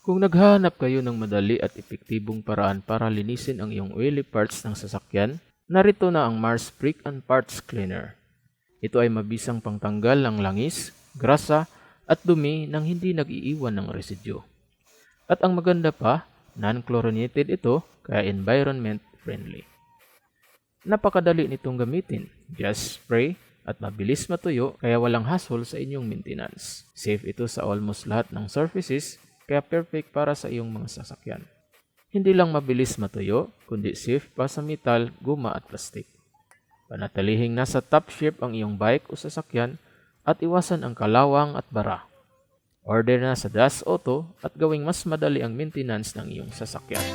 Kung naghahanap kayo ng madali at epektibong paraan para linisin ang iyong oily parts ng sasakyan, narito na ang Mars Brick and Parts Cleaner. Ito ay mabisang pangtanggal ng langis, grasa, at dumi nang hindi nag-iiwan ng residyo. At ang maganda pa, non-chlorinated ito kaya environment friendly. Napakadali nitong gamitin, just spray at mabilis matuyo kaya walang hassle sa inyong maintenance. Safe ito sa almost lahat ng surfaces kaya perfect para sa iyong mga sasakyan. Hindi lang mabilis matuyo, kundi safe pa sa metal, guma at plastik. Panatilihing nasa top shape ang iyong bike o sasakyan at iwasan ang kalawang at bara. Order na sa Das Auto at gawing mas madali ang maintenance ng iyong sasakyan.